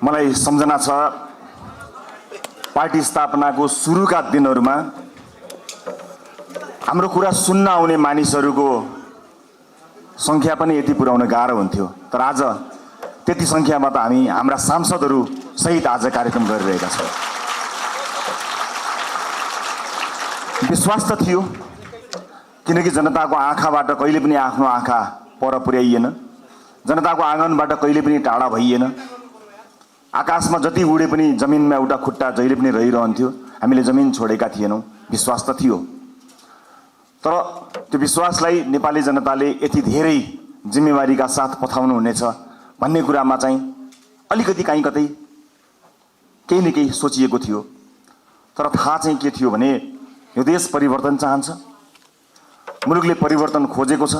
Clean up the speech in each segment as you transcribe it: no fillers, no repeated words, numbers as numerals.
मलाई सम्झना छ पार्टी स्थापनाको सुरुका दिनहरूमा हाम्रो कुरा सुन्न आउने मानिसहरूको संख्या पनि यति पुर्याउन गाह्रो हुन्थ्यो। तर आज त्यति संख्यामा त हामी हाम्रा सांसदहरू सहित आज कार्यक्रम गरिरहेका छौँ। विश्वास त थियो, किनकि जनताको आँखाबाट कहिले पनि आफ्नो आँखा पर पुर्याइएन, जनताको आँगनबाट कहिले पनि टाढा भइएन। आकाशमा जति उडे पनि जमिनमा एउटा खुट्टा जहिले पनि रहिरहन्थ्यो। हामीले जमिन छोडेका थिएनौँ, विश्वास त थियो। तर त्यो विश्वासलाई नेपाली जनताले यति धेरै जिम्मेवारीका साथ पठाउनु हुनेछ भन्ने कुरामा चाहिँ अलिकति कहीँ कतै केही न केही सोचिएको थियो। तर थाहा चाहिँ के थियो भने यो देश परिवर्तन चाहन्छ, मुलुकले परिवर्तन खोजेको छ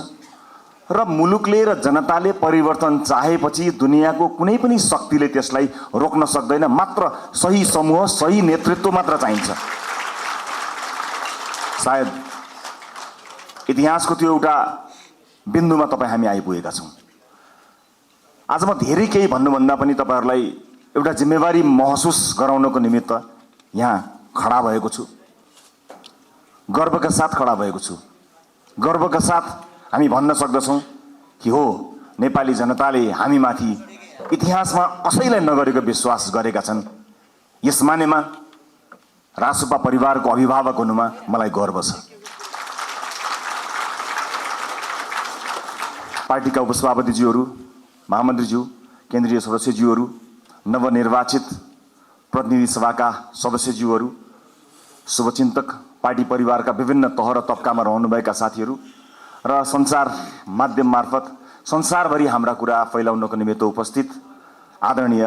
र मुलुकले र जनताले परिवर्तन चाहेपछि दुनियाँको कुनै पनि शक्तिले त्यसलाई रोक्न सक्दैन। मात्र सही समूह, सही नेतृत्व मात्र चाहिन्छ। सायद इतिहासको त्यो एउटा बिन्दुमा तपाईँ हामी आइपुगेका छौँ। आज म धेरै केही भन्नुभन्दा पनि तपाईँहरूलाई एउटा जिम्मेवारी महसुस गराउनको निमित्त यहाँ खडा भएको छु। गर्वका साथ खडा भएको छु। गर्वका साथ हामी भन्न सक्दछौँ कि हो, नेपाली जनताले हामीमाथि इतिहासमा कसैलाई नगरेको विश्वास गरेका छन्। यस मानेमा रासुपा परिवारको अभिभावक हुनुमा मलाई गर्व छ। पार्टीका उपसभापतिज्यूहरू, महामन्त्रीज्यू, केन्द्रीय सदस्यज्यूहरू, नवनिर्वाचित प्रतिनिधि सभाका सदस्यज्यूहरू, शुभचिन्तक, पार्टी परिवारका विभिन्न तह र तबकामा रहनुभएका साथीहरू र सञ्चार माध्यम मार्फत संसारभरि हाम्रा कुरा फैलाउनको निमित्त उपस्थित आदरणीय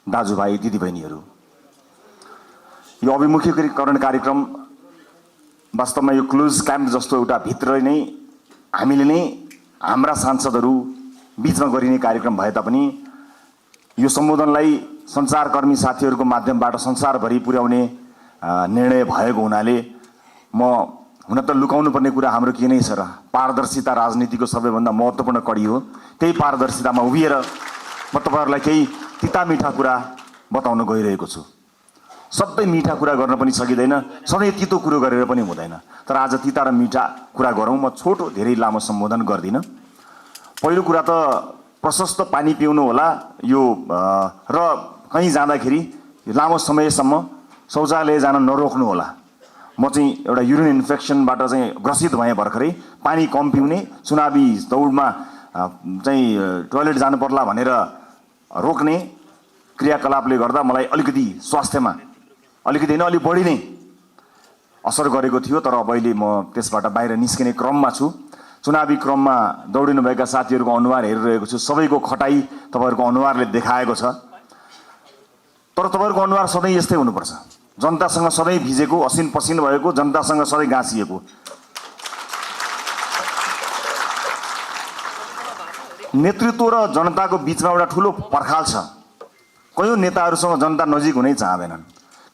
दाजुभाइ दिदीबहिनीहरू, यो अभिमुखीकरण कार्यक्रम वास्तवमा यो क्लोज क्याम्प जस्तो एउटा भित्र नै हामीले नै हाम्रा सांसदहरू बीचमा गरिने कार्यक्रम भए तापनि यो सम्बोधनलाई सञ्चारकर्मी साथीहरूको माध्यमबाट संसारभरि पुर्याउने निर्णय भएको हुनाले म हुन त लुकाउनु पर्ने कुरा हाम्रो के नै छ र, पारदर्शिता राजनीतिको सबैभन्दा महत्त्वपूर्ण कडी हो। त्यही पारदर्शितामा उभिएर म तपाईँहरूलाई केही तिता मिठा कुरा बताउन गइरहेको छु। सबै मिठा कुरा गर्न पनि सकिँदैन, सधैँ तितो कुरो गरेर पनि हुँदैन। तर आज तिता र मिठा कुरा गरौँ। म छोटो धेरै लामो सम्बोधन गर्दिनँ। पहिलो कुरा त प्रशस्त पानी पिउनु होला यो र कहीँ जाँदाखेरि लामो समयसम्म शौचालय जान नरोक्नु होला। म चाहिँ एउटा युरिन इन्फेक्सनबाट चाहिँ ग्रसित भएँ भर्खरै। पानी कम पिउने, चुनावी दौडमा चाहिँ टोयलेट जानु पर्ला भनेर रोक्ने क्रियाकलापले गर्दा मलाई अलिकति स्वास्थ्यमा अलिकति होइन अलिक बढी नै असर गरेको थियो। तर अब अहिले म त्यसबाट बाहिर निस्किने क्रममा छु। चुनावी क्रममा दौडिनुभएका साथीहरूको अनुहार हेरिरहेको छु। सबैको खटाई तपाईँहरूको अनुहारले देखाएको छ। तर तपाईँहरूको अनुहार सधैँ यस्तै हुनुपर्छ। जनतासँग सधैँ भिजेको, असिन पसिन भएको, जनतासँग सधैँ गाँसिएको। नेतृत्व र जनताको बिचमा एउटा ठुलो पर्खाल छ। कयौँ नेताहरूसँग जनता नजिक हुनै चाहँदैनन्,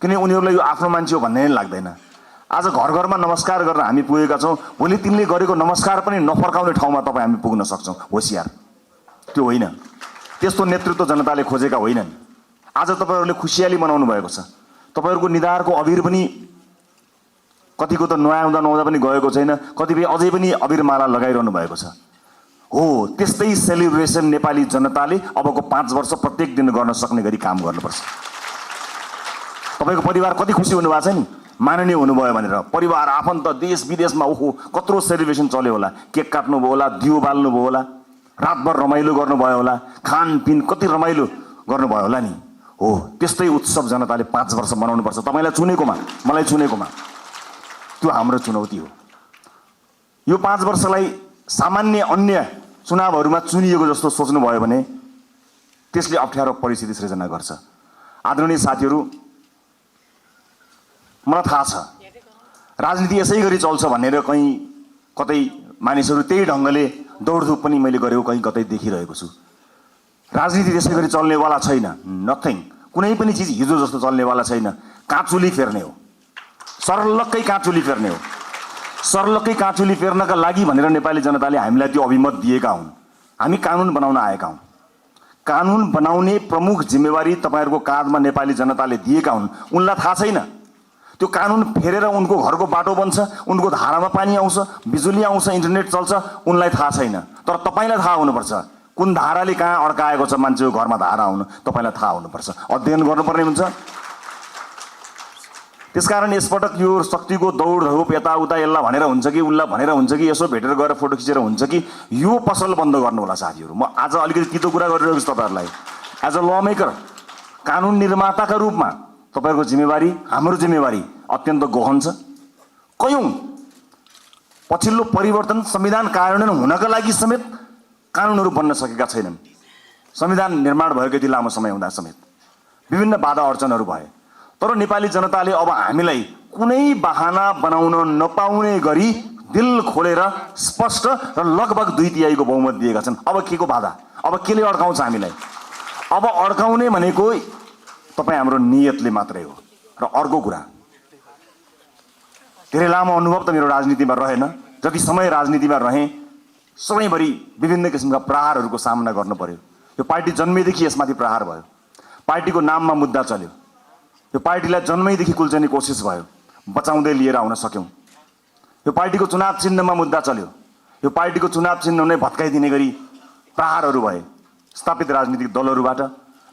किनकि उनीहरूलाई यो आफ्नो मान्छे हो भन्ने नै लाग्दैन। आज घर घरमा नमस्कार गर्न हामी पुगेका छौँ, भोलि तिनले गरेको नमस्कार पनि नफर्काउने ठाउँमा तपाईँ हामी पुग्न सक्छौँ। होसियार, त्यो होइन। त्यस्तो नेतृत्व जनताले खोजेका होइनन्। आज तपाईँहरूले खुसियाली मनाउनु भएको छ। तपाईँहरूको निधारको अबिर पनि कतिको त नुहाउँदा नुहाउँदा पनि गएको छैन, कतिपय अझै पनि अबिरमाला लगाइरहनु भएको छ। हो, त्यस्तै सेलिब्रेसन नेपाली जनताले अबको 5 वर्ष प्रत्येक दिन गर्न सक्ने गरी काम गर्नुपर्छ। तपाईँको परिवार कति खुसी हुनुभएको छ नि, माननीय हुनुभयो भनेर। परिवार, आफन्त, देश विदेशमा ओहो कत्रो सेलिब्रेसन चल्यो होला। केक काट्नुभयो होला, दियो बाल्नुभयो होला, रातभर रमाइलो गर्नुभयो होला, खानपिन कति रमाइलो गर्नुभयो होला नि। हो, त्यस्तै उत्सव जनताले 5 वर्ष मनाउनुपर्छ। तपाईँलाई चुनेकोमा, मलाई चुनेकोमा। त्यो हाम्रो चुनौती हो। यो 5 वर्षलाई सामान्य अन्य चुनावहरूमा चुनिएको जस्तो सोच्नुभयो भने त्यसले अप्ठ्यारो परिस्थिति सृजना गर्छ। आदरणीय साथीहरू, मलाई थाहा छ राजनीति यसै गरी चल्छ भनेर कहीँ कतै मानिसहरू त्यही ढङ्गले दौडधुप पनि मैले गरेको कहीँ कतै देखिरहेको छु। राजनीति त्यसै गरी चल्नेवाला छैन। नथिङ, कुनै पनि चिज हिजो जस्तो चल्नेवाला छैन। काँचुली फेर्ने हो, सर्लक्कै काँचुली फेर्ने हो। सर्लक्कै काँचुली फेर्नका लागि भनेर नेपाली जनताले हामीलाई त्यो अभिमत दिएका हुन्। हामी कानुन बनाउन आएका हौँ। कानुन बनाउने प्रमुख जिम्मेवारी तपाईहरुको काँधमा नेपाली जनताले दिएका हुन्। उनलाई थाहा छैन त्यो कानुन फेरेर उनको घरको बाटो बन्छ, उनको धारामा पानी आउँछ, बिजुली आउँछ, इन्टरनेट चल्छ, उनलाई थाहा छैन। तर तपाईलाई थाहा हुनुपर्छ कुन धाराले कहाँ अड्काएको छ मान्छेको घरमा धारा आउन, तपाईलाई थाहा हुनुपर्छ, अध्ययन गर्नुपर्ने हुन्छ। त्यसकारण यसपटक यो शक्तिको दौडधोप यताउता यसलाई भनेर हुन्छ कि उसलाई भनेर हुन्छ कि यसो भेटेर गएर फोटो खिचेर हुन्छ कि यो पसल बन्द गर्नु होला साथीहरु। म आज अलिकति तितो कुरा गरिरहेको छु तपाईहरुलाई। एज अ ल मेकर, कानुन निर्माताका रूपमा तपाईहरुको जिम्मेवारी, हाम्रो जिम्मेवारी अत्यन्त गहन छ। कयौं पछिल्लो परिवर्तन संविधान कार्यान्वयन हुनका लागि समेत कानुनहरु बन्न सकेका छैनन्। संविधान निर्माण भएको यति लामो समय हुँदा समेत विभिन्न बाधा अडचनहरु भए। तर नेपाली जनताले अब हामीलाई कुनै बहाना बनाउन नपाउने गरी दिल खोलेर स्पष्ट र लगभग 2/3 को बहुमत दिएका छन्। अब के को बाधा, अब केले अड्काउँछ हामीलाई? अब अड्काउने भनेको तपाई हाम्रो नियतले मात्रै हो। र अर्को कुरा, धेरै लामो अनुभव त मेरो राजनीतिमा रहेन। जति समय राजनीतिमा रहे सबैभरि विभिन्न किसिमका प्रहारहरूको सामना गर्नु पर्यो। यो पार्टी जन्मेदेखि यसमाथि प्रहार भयो। पार्टीको नाममा मुद्दा चल्यो। यो पार्टीलाई जन्मैदेखि कुल्चने कोसिस भयो, बचाउँदै लिएर आउन सक्यौं। यो पार्टीको चुनाव चिन्हमा मुद्दा चल्यो। यो पार्टीको चुनाव चिन्ह नै भत्काइदिने गरी प्रहारहरू भए स्थापित राजनीतिक दलहरूबाट,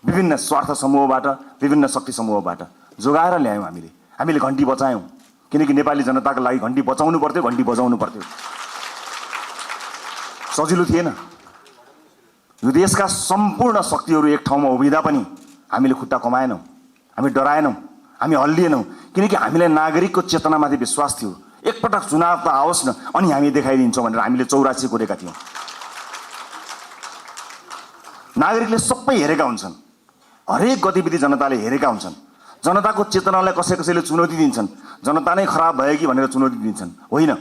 विभिन्न स्वार्थ समूहबाट, विभिन्न शक्ति समूहबाट जोगाएर ल्यायौं। हामीले घण्टी बचायौं, किनकि नेपाली जनताको लागि घण्टी बचाउनु पर्थ्यो, घण्टी बजाउनु पर्थ्यो। सजिलो थिएन। यो देशका सम्पूर्ण शक्तिहरू एक ठाउँमा उभिँदा पनि हामीले खुट्टा कमाएनौं, हामी डराएनौं, हामी हल्लिएनौं, किनकि हामीलाई नागरिकको चेतनामाथि विश्वास थियो। एकपटक चुनाव त आओस् न अनि हामी देखाइदिन्छौं भनेर हामीले 84 कोरेका थियौं। नागरिकले सबै हेरेका हुन्छन्, हरेक गतिविधि जनताले हेरेका हुन्छन्। जनताको चेतनालाई कसैले चुनौती दिन्छन्, जनता नै खराब भयो कि भनेर चुनौती दिन्छन्। होइन,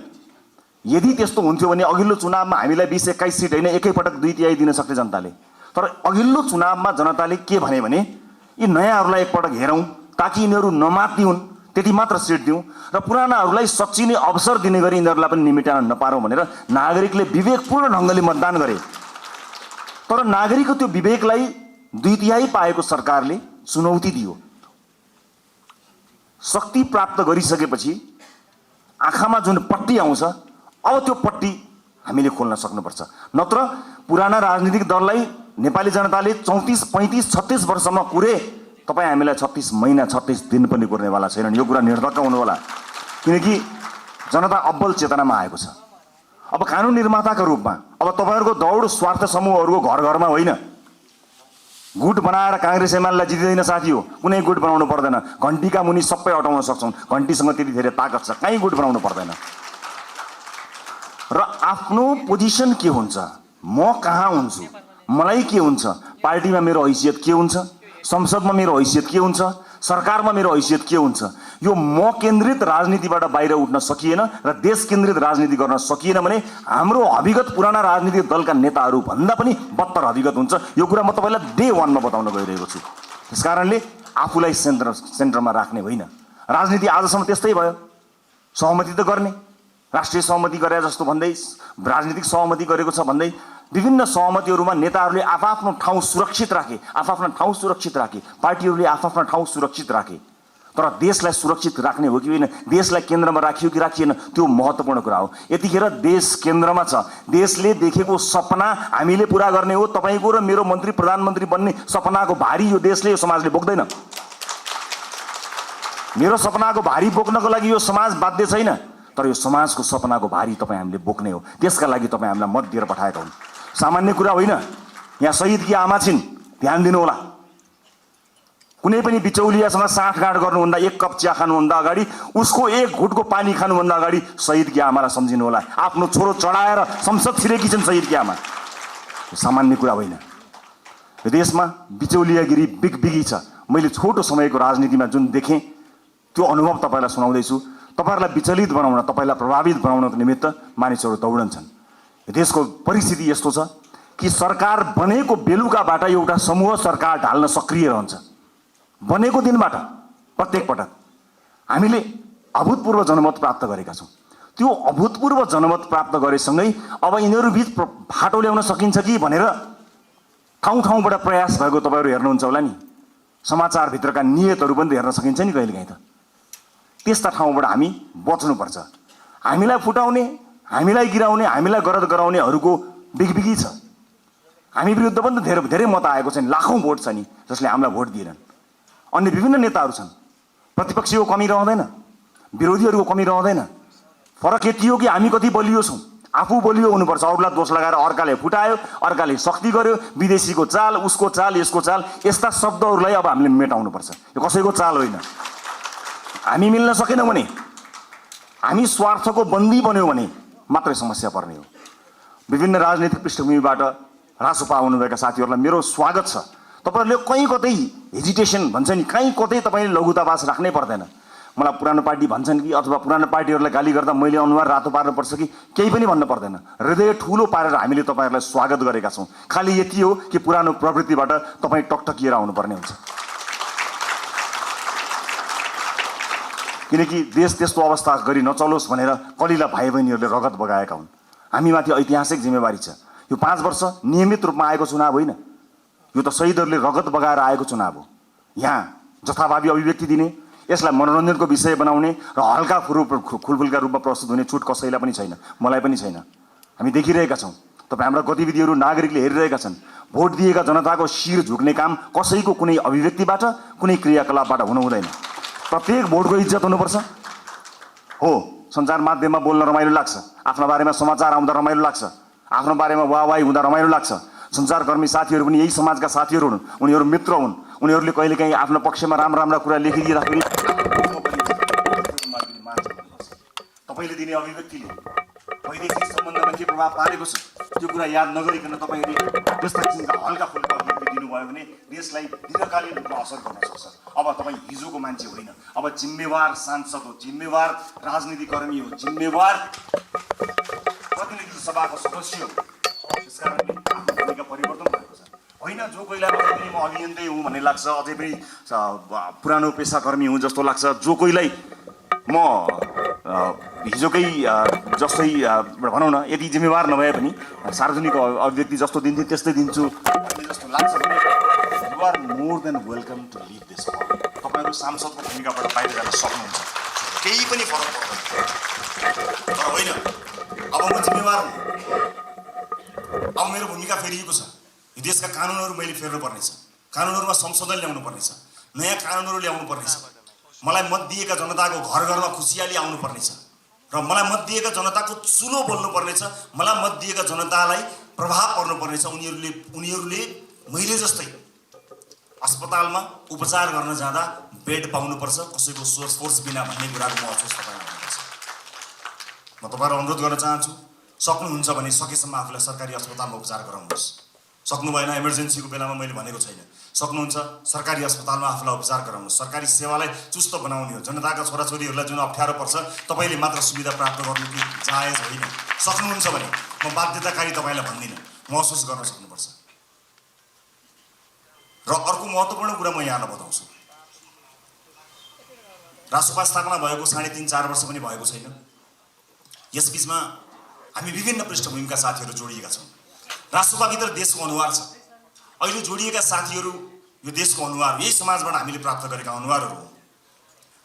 यदि त्यस्तो हुन्थ्यो भने अघिल्लो चुनावमा हामीलाई 20-21 सीट होइन एकैपटक 2/3 दिन सक्थे जनताले। तर अघिल्लो चुनावमा जनताले के भने यी नयाँहरूलाई एकपटक हेरौं ताकि यिनीहरू नमात्ने हुन्, त्यति मात्र सिट दिउँ र पुरानाहरूलाई सच्चिने अवसर दिने गरी यिनीहरूलाई पनि निमिटान नपारौं भनेर नागरिकले विवेकपूर्ण ढंगले मतदान गरे। तर नागरिकको त्यो विवेकलाई 2/3 पाएको सरकारले चुनौती दियो। शक्ति प्राप्त गरिसकेपछि आँखामा जुन पट्टी आउँछ, अब त्यो पट्टी हामीले खोल्न सक्नुपर्छ। नत्र पुराना राजनीतिक दललाई नेपाली जनताले 34, 35, 36 वर्षमा कुरे, तपाई हामीलाई 36 महिना 36 दिन पनि कुर्नेवाला छैनन्। यो कुरा निर्धक्क हुनु होला, किनकि जनता अब्बल चेतनामा आएको छ। अब कानुन निर्माताका रूपमा अब तपाईहरुको दौड स्वार्थ समूहहरुको घर घरमा होइन। गुट बनाएर कांग्रेस एमालेलाई जितिदैन साथी हो, कुनै गुट बनाउनु पर्दैन। घण्टीका मुनि सबै अटाउन सक्छौं, घण्टीसँग त्यति धेरै ताकत छ, कहीँ गुट बनाउनु पर्दैन। र आफ्नो पोजिसन के हुन्छ, म कहाँ हुन्छु, मलाई के हुन्छ, पार्टीमा मेरो हैसियत के हुन्छ, संसदमा मेरो हैसियत के हुन्छ, सरकारमा मेरो हैसियत के हुन्छ, यो म केन्द्रित राजनीतिबाट बाहिर उठ्न सकिएन र देश केन्द्रित राजनीति गर्न सकिएन भने हाम्रो अभिगत पुराना राजनीतिक दलका नेताहरू भन्दा पनि बत्तर अभिगत हुन्छ। यो कुरा म तपाईलाई डे 1 मा बताउन गइरहेको छु। त्यसकारणले आफूलाई सेन्टरमा राख्ने होइन। राजनीति आजसम्म त्यस्तै भयो, सहमति त गर्ने, राष्ट्रिय सहमति गरे जस्तो भन्दै, राजनीतिक सहमति गरेको छ भन्दै विभिन्न सहमतिहरूमा नेताहरूले आफ्नो ठाउँ सुरक्षित राखे, आफ्नो ठाउँ सुरक्षित राखे, पार्टीहरूले आफ्नो ठाउँ सुरक्षित राखे। तर देशलाई सुरक्षित राख्ने हो कि होइन, देशलाई केन्द्रमा राखियो कि राखिएन, त्यो महत्त्वपूर्ण कुरा हो। यतिखेर देश केन्द्रमा छ। देशले देखेको सपना हामीले पूरा गर्ने हो। तपाईको र मेरो मन्त्री प्रधानमन्त्री बन्ने सपनाको भारी यो देशले, यो समाजले बोक्दैन। मेरो सपनाको भारी बोक्नको लागि यो समाज बाध्य छैन, तर यो समाजको सपनाको भारी तपाई हामीले बोक्ने हो। त्यसका लागि तपाई हामीलाई मत दिएर पठाएका हुन्। सामान्य कुरा होइन। यहाँ शहीदकी आमा छिन्, ध्यान दिनु होला। कुनै पनि बिचौलियासँग साँठगाँठ गर्नुभन्दा, एक कप चिया खानुभन्दा अगाडि, उसको एक घुटको पानी खानुभन्दा अगाडि शहीदकी आमालाई सम्झिनु होला। आफ्नो छोरो चढाएर संसद छिरेकी छन् शहीदकी आमा। सामान्य कुरा होइन। यो देशमा बिचौलियागिरी बिगबिगी छ। मैले छोटो समयको राजनीतिमा जुन देखेँ त्यो अनुभव तपाईलाई सुनाउँदैछु। तपाईहरुलाई विचलित बनाउन, तपाईलाई प्रभावित बनाउनको निमित्त मानिसहरू दौडन्छन्। देशको परिस्थिति यस्तो छ कि सरकार बनेको बेलुकाबाट एउटा समूह सरकार ढाल्न सक्रिय रहन्छ। बनेको दिनबाट प्रत्येक पटक हामीले अभूतपूर्व जनमत प्राप्त गरेका छौं। त्यो अभूतपूर्व जनमत प्राप्त गरेसँगै अब यिनीहरू बीच फाटो ल्याउन सकिन्छ कि भनेर ठाउँ ठाउँबाट प्रयास भएको तपाईँहरू हेर्नुहुन्छ होला नि, समाचारभित्रका नियतहरू पनि हेर्न सकिन्छ नि कहिलेकाहीँ त। त्यस्ता ठाउँबाट हामी बच्नुपर्छ। हामीलाई फुटाउने, हामीलाई गिराउने, हामीलाई गरद गराउनेहरूको बिगबिगी छ। हामी विरुद्ध पनि त धेरै धेरै मत आएको छ नि, लाखौँ भोट छ नि जसले हामीलाई भोट दिएनन्। अन्य विभिन्न नेताहरू छन्, प्रतिपक्षीको कमी रहँदैन, विरोधीहरूको कमी रहँदैन। फरक यति हो कि हामी कति बलियो छौँ। आफू बलियो हुनुपर्छ, अरूलाई दोष लगाएर अर्काले फुटायो, अर्काले शक्ति गर्यो, विदेशीको चाल, उसको चाल, यसको चाल, यस्ता शब्दहरूलाई अब हामीले मेटाउनुपर्छ। यो कसैको चाल होइन। हामी मिल्न सकेनौँ भने, हामी स्वार्थको बन्दी बन्यौँ भने मात्रै समस्या पर्ने हो। विभिन्न राजनीतिक पृष्ठभूमिबाट रासोपा आउनुभएका साथीहरूलाई मेरो स्वागत छ। तपाईँहरूले कहीँ कतै हेजिटेसन भन्छ नि, कहीँ कतै तपाईँले लघुतावास राख्नै पर्दैन। मलाई पुरानो पार्टी भन्छन् कि अथवा पुरानो पार्टीहरूलाई गाली गर्दा मैले अनुहार रातो पार्नुपर्छ कि केही पनि भन्न पर्दैन। हृदय ठुलो पारेर हामीले तपाईँहरूलाई स्वागत गरेका छौँ। खालि यति हो कि पुरानो प्रवृत्तिबाट तपाईँ टकटकिएर आउनुपर्ने हुन्छ। किनकि देश त्यस्तो अवस्था गरी नचलोस् भनेर कलिला भाइ बहिनीहरूले रगत बगाएका हुन्। हामीमाथि ऐतिहासिक जिम्मेवारी छ। यो 5 वर्ष नियमित रूपमा आएको चुनाव होइन, यो त शहीदहरूले रगत बगाएर आएको चुनाव हो। यहाँ जथाभावी अभिव्यक्ति दिने, यसलाई मनोरञ्जनको विषय बनाउने र हल्का खुलफुलका रूपमा प्रस्तुत हुने छुट कसैलाई पनि छैन, मलाई पनि छैन। हामी देखिरहेका छौँ, तपाईँ हाम्रा गतिविधिहरू नागरिकले हेरिरहेका छन्। भोट दिएका जनताको शिर झुक्ने काम कसैको कुनै अभिव्यक्तिबाट, कुनै क्रियाकलापबाट हुनु हुँदैन। प्रत्येक भोटको इज्जत हुनुपर्छ। हो, सञ्चार माध्यममा बोल्न रमाइलो लाग्छ, आफ्नो बारेमा समाचार आउँदा रमाइलो लाग्छ, आफ्नो बारेमा वाहवाही हुँदा रमाइलो लाग्छ। सञ्चारकर्मी साथीहरू पनि यही समाजका साथीहरू हुन्, उनीहरू मित्र हुन्। उनीहरूले कहिलेकाहीँ आफ्नो पक्षमा राम्रा कुरा लेखिदिँदाखेरि तपाईँले दिने अभिव्यक्तिले वैदेशिक सम्बन्धमा के प्रभाव पारेको छ त्यो कुरा याद नगरिकन तपाईँले त्यस्ता किसिमका हल्का फुल्का अभिव्यक्ति दिनुभयो भने देशलाई दीर्घकालीन रूपमा असर गर्न सक्छ। अब तपाईँ हिजोको मान्छे होइन, अब जिम्मेवार सांसद हो, जिम्मेवार राजनीतिकर्मी हो, जिम्मेवार प्रतिनिधि सभाको सदस्य हो। त्यसकारणले आफ्नो भूमिका परिवर्तन भएको छ। होइन जो कोहीलाई अझै पनि म अभियन्तै हुँ भन्ने लाग्छ, अझै पनि पुरानो पेसाकर्मी हुँ जस्तो लाग्छ, जो कोहीलाई म हिजोकै जस्तै भनौँ न, यदि जिम्मेवार नभए पनि सार्वजनिक अभिव्यक्ति जस्तो दिन्थेँ त्यस्तै दिन्छु जस्तो लाग्छ भने you are more than welcome to leave this firm. तपाईँहरू सांसदको भूमिकाबाट बाहिर जान सक्नुहुन्छ, केही पनि फरक पर्दैन। तर होइन, अब म जिम्मेवार हुँ, अब मेरो भूमिका फेरिएको छ। यो देशका कानुनहरू मैले फेर्नु पर्नेछ, कानुनहरूमा संशोधन ल्याउनु पर्नेछ, नयाँ कानुनहरू ल्याउनु पर्नेछ। मलाई मत दिएका जनताको घर घरमा खुसियाली आउनु पर्नेछ र मलाई मत दिएका जनताको चुलो बोल्नु पर्नेछ। मलाई मत दिएका जनतालाई प्रभाव पर्नु पर्नेछ। उनीहरूले मैले जस्तै अस्पतालमा उपचार गर्न जाँदा बेड पाउनुपर्छ, कसैको फोर्स बिना भन्ने कुराको महसुस तपाईँलाई हुनुपर्छ। म तपाईँलाई अनुरोध गर्न चाहन्छु, सक्नुहुन्छ भने सकेसम्म आफूलाई सरकारी अस्पतालमा उपचार गराउनुहोस्। सक्नु भएन, इमर्जेन्सीको बेलामा मैले भनेको छैन, सक्नुहुन्छ सरकारी अस्पतालमा आफूलाई उपचार गराउनुहोस्। सरकारी सेवालाई चुस्त बनाउने हो। जनताका छोराछोरीहरूलाई जुन अप्ठ्यारो पर्छ तपाईँले मात्र सुविधा प्राप्त गर्नु कि जायज होइन। सक्नुहुन्छ भने म बाध्यताकारी तपाईँलाई भन्दिनँ, महसुस गर्न सक्नुपर्छ। र अर्को महत्त्वपूर्ण कुरा म यहाँलाई बताउँछु, रासोपा स्थापना भएको 3.5-4 वर्ष पनि भएको छैन। यसबिचमा हामी विभिन्न पृष्ठभूमिका साथीहरू जोडिएका छौँ। रासोपाभित्र देशको अनुहार छ। अहिले जोडिएका साथीहरू यो देशको अनुहार, यही समाजबाट हामीले प्राप्त गरेका अनुहारहरू हो।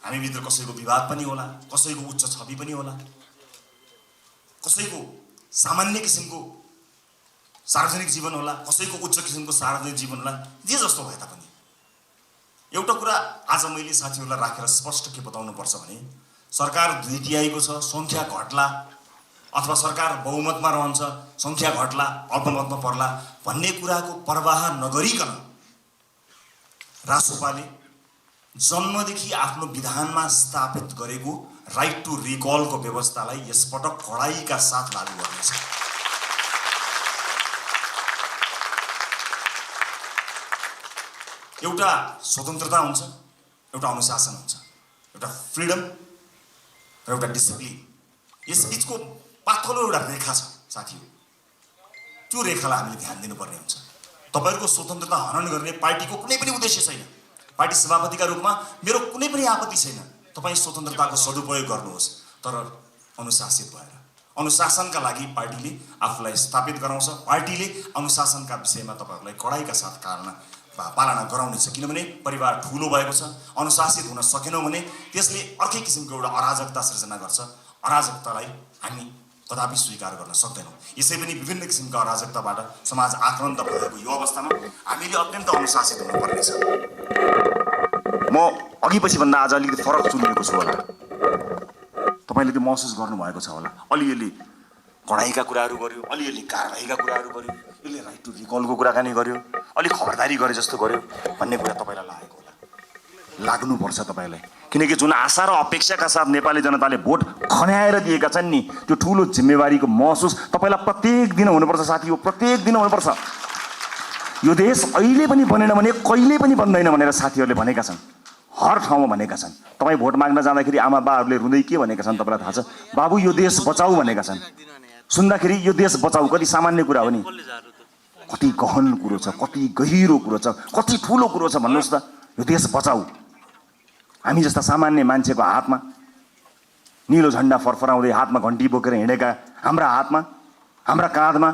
हामीभित्र कसैको विवाद पनि होला, कसैको उच्च छवि पनि होला, कसैको सामान्य किसिमको सार्वजनिक जीवन होला, कसैको उच्च किसिमको सार्वजनिक जीवन होला। जे जस्तो भए तापनि एउटा कुरा आज मैले साथीहरूलाई राखेर स्पष्ट के बताउनु पर्छ भने, सरकार 2 तिहाईको छ, सङ्ख्या घट्ला अथवा सरकार बहुमतमा रहन्छ, सङ्ख्या घट्ला, अल्पमतमा पर्ला भन्ने कुराको परवाह नगरिकन रासोपाले जन्मदेखि आफ्नो विधानमा स्थापित गरेको राइट टु रिकलको व्यवस्थालाई यसपटक कडाइका साथ लागू गर्नेछ। एउटा स्वतन्त्रता हुन्छ, एउटा अनुशासन हुन्छ, एउटा फ्रिडम र एउटा डिसिप्लिन। यसबिचको पातलो एउटा रेखा छ साथीहरू, त्यो रेखालाई हामीले ध्यान दिनुपर्ने हुन्छ। तपाईँहरूको स्वतन्त्रता हनन गर्ने पार्टीको कुनै पनि उद्देश्य छैन। पार्टी सभापतिका रूपमा मेरो कुनै पनि आपत्ति छैन, तपाईँ स्वतन्त्रताको सदुपयोग गर्नुहोस्, तर अनुशासित भएर, अनुशासनका लागि पार्टीले आफूलाई स्थापित गराउँछ। पार्टीले अनुशासनका विषयमा तपाईँहरूलाई कडाइका साथ पालना गराउनेछ। किनभने परिवार ठुलो भएको छ, अनुशासित हुन सकेनौँ भने त्यसले अर्कै किसिमको एउटा अराजकता सृजना गर्छ। अराजकतालाई हामी कदापि स्वीकार गर्न सक्दैनौँ। यसै पनि विभिन्न किसिमका अराजकताबाट समाज आक्रान्त भएको यो अवस्थामा हामीले अत्यन्त अनुशासित हुनुपर्नेछ। म अघि पछि भन्दा आज अलिकति फरक चुनिएको छु होला, तपाईँले त्यो महसुस गर्नुभएको छ होला। अलिअलि कडाइका कुराहरू गर्यो, अलिअलि कारबाहीका कुराहरू गर्यो, यसले राइट टु रिकलको कुराकानी गर्यो, अलिक खबरदारी गरे जस्तो गर्यो भन्ने कुरा तपाईँलाई लागेको होला। लाग्नुपर्छ तपाईँलाई, किनकि जुन आशा र अपेक्षाका साथ नेपाली जनताले भोट खन्याएर दिएका छन् नि, त्यो ठुलो जिम्मेवारीको महसुस तपाईँलाई प्रत्येक दिन हुनुपर्छ साथी हो, प्रत्येक दिन हुनुपर्छ। यो देश अहिले पनि बनेन भने कहिले पनि बन्दैन भनेर साथीहरूले भनेका छन्, हर ठाउँमा भनेका छन्। तपाईँ भोट माग्न जाँदाखेरि आमा बाहरूले रुँदै के भनेका छन् तपाईँलाई थाहा छ? बाबु यो देश बचाऊ भनेका छन्। सुन्दाखेरि यो देश बचाऊ कति सामान्य कुरा हो नि, कति गहन कुरो छ, कति गहिरो कुरो छ, कति ठुलो कुरो छ भन्नुहोस् त। यो देश बचाऊ हामी जस्ता सामान्य मान्छेको हातमा, निलो झन्डा फरफराउँदै हातमा घन्टी बोकेर हिँडेका हाम्रा हातमा, हाम्रा काँधमा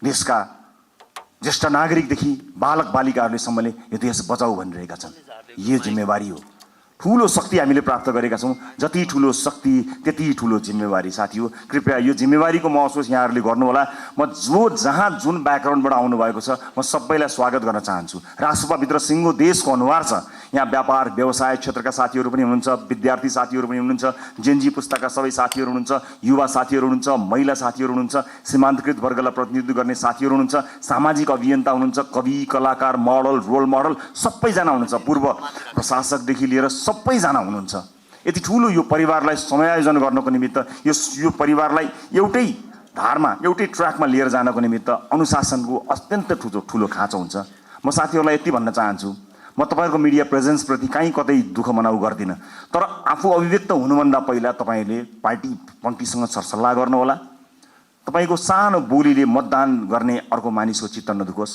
देशका ज्येष्ठ नागरिकदेखि बालक बालिकाहरूले सम्मले यो देश बचाऊ भनिरहेका छन्। यो जिम्मेवारी हो, ठुलो शक्ति हामीले प्राप्त गरेका छौँ। जति ठुलो शक्ति त्यति ठुलो जिम्मेवारी साथी हो। कृपया यो जिम्मेवारीको महसुस यहाँहरूले गर्नुहोला। म जहाँ जुन ब्याकग्राउन्डबाट आउनुभएको छ म सबैलाई स्वागत गर्न चाहन्छु। राष्ट्रसभाभित्र सिङ्गो देशको अनुहार छ। यहाँ व्यापार व्यवसाय क्षेत्रका साथीहरू पनि हुनुहुन्छ, विद्यार्थी साथीहरू पनि हुनुहुन्छ, जेनजी पुस्ताका सबै साथीहरू हुनुहुन्छ, युवा साथीहरू हुनुहुन्छ, महिला साथीहरू हुनुहुन्छ, सीमान्तकृत वर्गलाई प्रतिनिधित्व गर्ने साथीहरू हुनुहुन्छ, सामाजिक अभियन्ता हुनुहुन्छ, कवि कलाकार मोडल रोल मोडल सबैजना हुनुहुन्छ, पूर्व प्रशासकदेखि लिएर सबैजना हुनुहुन्छ। यति ठुलो यो परिवारलाई समायोजन गर्नको निमित्त, यो परिवारलाई एउटै धारमा एउटै ट्र्याकमा लिएर जानको निमित्त अनुशासनको अत्यन्त ठुलो खाँचो हुन्छ। म साथीहरूलाई यति भन्न चाहन्छु, म तपाईँहरूको मिडिया प्रेजेन्सप्रति कहीँ कतै दुःख मनाउ गर्दिनँ, तर आफू अभिव्यक्त हुनुभन्दा पहिला तपाईँले पार्टी पङ्क्तिसँग सरसल्लाह गर्नुहोला। तपाईँको सानो बोलीले मतदान गर्ने अर्को मानिसको चित्त नदुखोस्।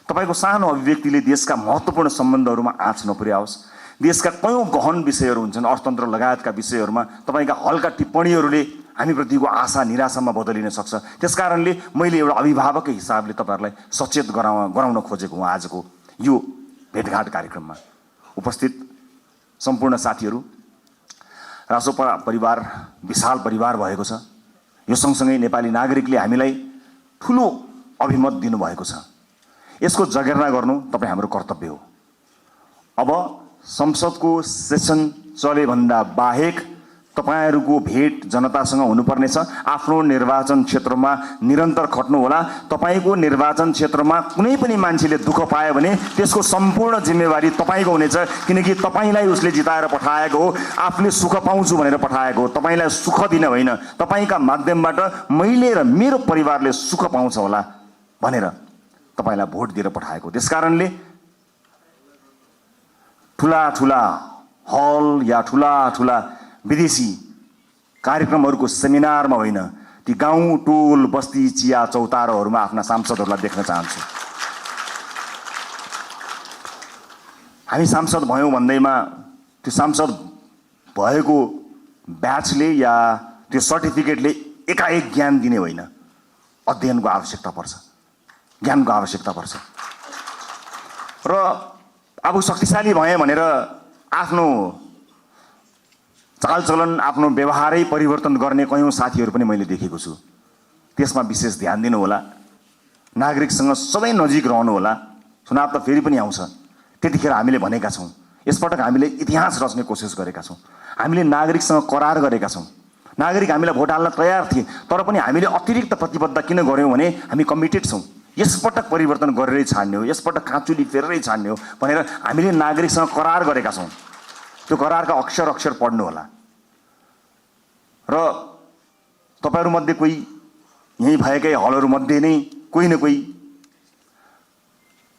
तपाईँको सानो अभिव्यक्तिले देशका महत्त्वपूर्ण सम्बन्धहरूमा आँच नपुर्याओस्। देशका कयौँ गहन विषयहरू हुन्छन्, अर्थतन्त्र लगायतका विषयहरूमा तपाईँका हल्का टिप्पणीहरूले हामीप्रतिको आशा निराशामा बदलिन सक्छ। त्यसकारणले मैले एउटा अभिभावककै हिसाबले तपाईँहरूलाई सचेत गराउन खोजेको हुँ। आजको यो भेटघाट कार्यक्रममा उपस्थित सम्पूर्ण साथीहरू, रासोपा परिवार विशाल परिवार भएको छ। यो सँगसँगै नेपाली नागरिकले हामीलाई ठुलो अभिमत दिनुभएको छ। यसको जगेर्ना गर्नु तपाईँ हाम्रो कर्तव्य हो। अब संसदको सेसन चलेभन्दा बाहेक तपाईहरूको भेट जनतासँग हुनुपर्नेछ। आफ्नो निर्वाचन क्षेत्रमा निरन्तर खट्नुहोला। तपाईँको निर्वाचन क्षेत्रमा कुनै पनि मान्छेले दुःख पायो भने त्यसको सम्पूर्ण जिम्मेवारी तपाईँको हुनेछ, किनकि तपाईँलाई उसले जिताएर पठाएको हो, आफूले सुख पाउँछु भनेर पठाएको हो। तपाईँलाई सुख दिन होइन, तपाईँका माध्यमबाट मैले र मेरो परिवारले सुख पाउँछ होला भनेर तपाईँलाई भोट दिएर पठाएको। त्यसकारणले ठुला ठुला हल या ठुला ठुला विदेशी कार्यक्रमहरूको सेमिनारमा होइन, ती गाउँ टोल बस्ती चिया चौतारोहरूमा आफ्ना सांसदहरूलाई देख्न चाहन्छु। हामी सांसद भयौँ भन्दैमा त्यो सांसद भएको ब्याचले या त्यो सर्टिफिकेटले एकाएक ज्ञान दिने होइन, अध्ययनको आवश्यकता पर्छ, ज्ञानको आवश्यकता पर्छ। र अब शक्तिशाली भएँ भनेर आफ्नो चालचलन आफ्नो व्यवहारै परिवर्तन गर्ने कयौँ साथीहरू पनि मैले देखेको छु। त्यसमा विशेष ध्यान दिनु होला। नागरिकसँग सधैँ नजिक रहनु होला। चुनाव त फेरि पनि आउँछ, त्यतिखेर हामीले भनेका छौँ, यसपटक हामीले इतिहास रच्ने कोसिस गरेका छौँ। हामीले नागरिकसँग करार गरेका छौँ। नागरिक हामीलाई भोट हाल्न तयार थिए, तर पनि हामीले अतिरिक्त प्रतिबद्धता किन गऱ्यौँ भने हामी कमिटेड छौँ। यसपटक परिवर्तन गरेरै छाड्ने हो, यसपटक काँचुली फेरेरै छाड्ने हो भनेर हामीले नागरिकसँग करार गरेका छौँ। त्यो करारका अक्षर अक्षर पढ्नु होला। र तपाईँहरूमध्ये कोही यहीँ भएकै हलहरूमध्ये नै कोही न कोही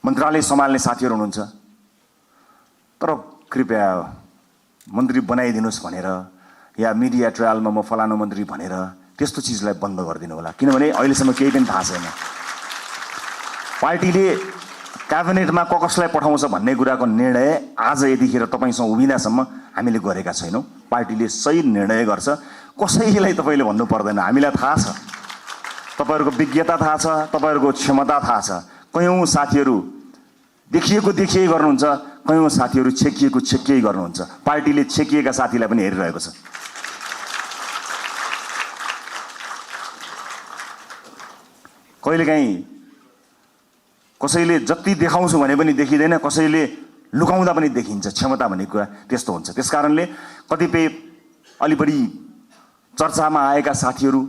मन्त्रालय सम्हाल्ने साथीहरू हुनुहुन्छ, तर कृपया मन्त्री बनाइदिनुहोस् भनेर या मिडिया ट्रायलमा म फलानु मन्त्री भनेर त्यस्तो चिजलाई बन्द गरिदिनु होला। किनभने अहिलेसम्म केही पनि थाहा छैन। पार्टीले क्याबिनेटमा कसलाई पठाउँछ भन्ने कुराको निर्णय आज यतिखेर तपाईँसँग उभिँदासम्म हामीले गरेका छैनौँ। पार्टीले सही निर्णय गर्छ, कसैलाई तपाईँले भन्नु पर्दैन। हामीलाई थाहा छ, तपाईँहरूको विज्ञता थाहा छ, तपाईँहरूको क्षमता थाहा छ। कयौँ साथीहरू देखिए गर्नुहुन्छ, कयौँ साथीहरू छेकिए गर्नुहुन्छ। पार्टीले छेकिएका साथीलाई पनि हेरिरहेको छ। कहिलेकाहीँ कसैले जति देखाउँछु भने पनि देखिँदैन, कसैले लुकाउँदा पनि देखिन्छ। क्षमता भन्ने कुरा त्यस्तो हुन्छ। त्यसकारणले कतिपय अलि बढी चर्चामा आएका साथीहरू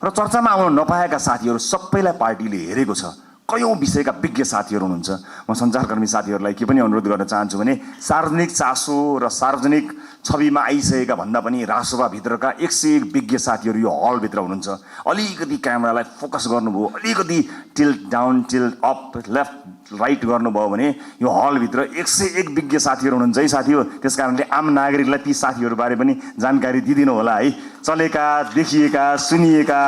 र चर्चामा आउन नपाएका साथीहरू सबैलाई पार्टीले हेरेको छ। कयौँ विषयका विज्ञ साथीहरू हुनुहुन्छ। म सञ्चारकर्मी साथीहरूलाई के पनि अनुरोध गर्न चाहन्छु भने सार्वजनिक चासो र सार्वजनिक छविमा आइसकेका भन्दा पनि राजसभाभित्रका 101 विज्ञ साथीहरू यो हलभित्र हुनुहुन्छ। अलिकति क्यामेरालाई फोकस गर्नुभयो, अलिकति tilt down, tilt up, left right गर्नुभयो भने यो हलभित्र 101 विज्ञ साथीहरू हुनुहुन्छ है साथी हो। त्यस कारणले आम नागरिकलाई ती साथीहरूबारे पनि जानकारी दिइदिनु होला है। चलेका, देखिएका, सुनिएका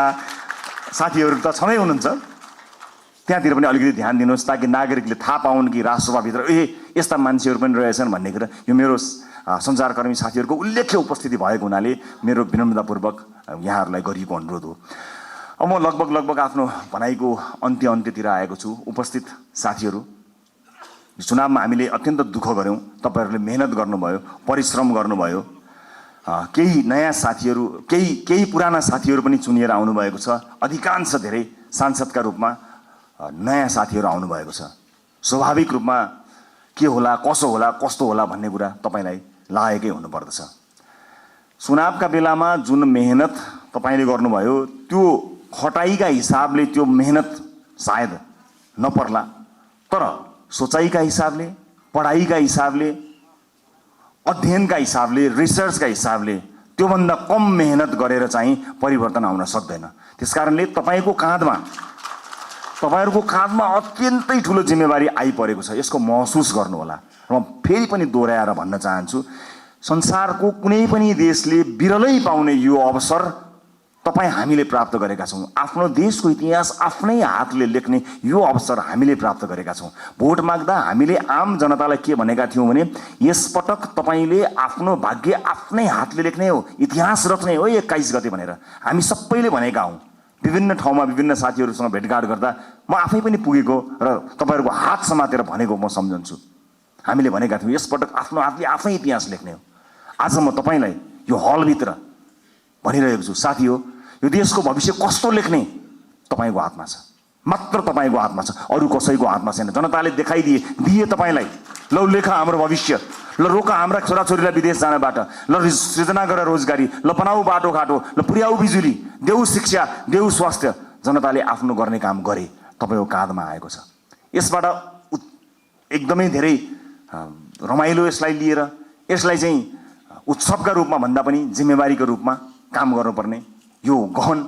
साथीहरू त छँदै हुनुहुन्छ, त्यहाँतिर पनि अलिकति ध्यान दिनुहोस् ताकि नागरिकले थाहा पाउन् कि राजसभाभित्र यस्ता मान्छेहरू पनि रहेछन् भन्ने कुरा। यो मेरो सञ्चारकर्मी साथीहरूको उल्लेख्य उपस्थिति भएको हुनाले मेरो विनम्रतापूर्वक यहाँहरूलाई गरिएको अनुरोध हो। अब म लगभग आफ्नो भनाइको अन्त्यतिर आएको छु। उपस्थित साथीहरू, चुनावमा हामीले अत्यन्त दुःख गऱ्यौँ, तपाईँहरूले मेहनत गर्नुभयो, परिश्रम गर्नुभयो। केही नयाँ साथीहरू, केही पुराना साथीहरू पनि चुनिएर आउनुभएको छ। अधिकांश धेरै सांसदका रूपमा नयाँ साथीहरू आउनुभएको छ। स्वाभाविक रूपमा के होला, कसो होला, कस्तो होला भन्ने कुरा तपाईँलाई लागेकै हुनुपर्दछ। चुनावका बेलामा जुन मेहनत तपाईँले गर्नुभयो त्यो खटाइका हिसाबले त्यो मेहनत सायद नपर्ला, तर सोचाइका हिसाबले, पढाइका हिसाबले, अध्ययनका हिसाबले, रिसर्चका हिसाबले त्योभन्दा कम मेहनत गरेर चाहिँ परिवर्तन आउन सक्दैन। त्यसकारणले तपाईँहरूको काँधमा अत्यन्तै ठुलो जिम्मेवारी आइपरेको छ। यसको महसुस गर्नुहोला। र म फेरि पनि दोहोऱ्याएर भन्न चाहन्छु, संसारको कुनै पनि देशले बिरलै पाउने यो अवसर हामीले प्राप्त गरेका छौँ। आफ्नो देशको इतिहास आफ्नै हातले लेख्ने यो अवसर हामीले प्राप्त गरेका छौँ। भोट माग्दा हामीले आम जनतालाई के भनेका थियौँ भने यसपटक तपाईँले आफ्नो भाग्य आफ्नै हातले लेख्ने हो, इतिहास रच्ने हो 21 गते भनेर हामी सबैले भनेका हौँ। विभिन्न ठाउँमा विभिन्न साथीहरूसँग भेटघाट गर्दा म आफै पनि पुगेको र तपाईँहरूको हात समातेर भनेको म सम्झन्छु। हामीले भनेका थियौँ यसपटक आफ्नो हातले आफै इतिहास लेख्ने हो। आज म तपाईँलाई यो हलभित्र भनिरहेको छु, साथी हो, यो देशको भविष्य कस्तो लेख्ने तपाईँको हातमा छ, मात्र तपाईँको हातमा छ, अरू कसैको हातमा छैन। जनताले दिए तपाईँलाई, ल लेखा हाम्रो भविष्य, ल रोका हाम्रा छोराछोरीलाई विदेश जानबाट, ल सृजना गर रोजगारी, ल बनाऊ बाटोघाटो, ल पुर्याऊ बिजुली, देऊ शिक्षा, देऊ स्वास्थ्य। जनताले आफ्नो गर्ने काम गरे, तपाईँको काँधमा आएको छ। यसबाट एकदमै धेरै रमाइलो यसलाई लिएर, यसलाई चाहिँ उत्सवका रूपमा भन्दा पनि जिम्मेवारीको रूपमा काम गर्नुपर्ने यो गहन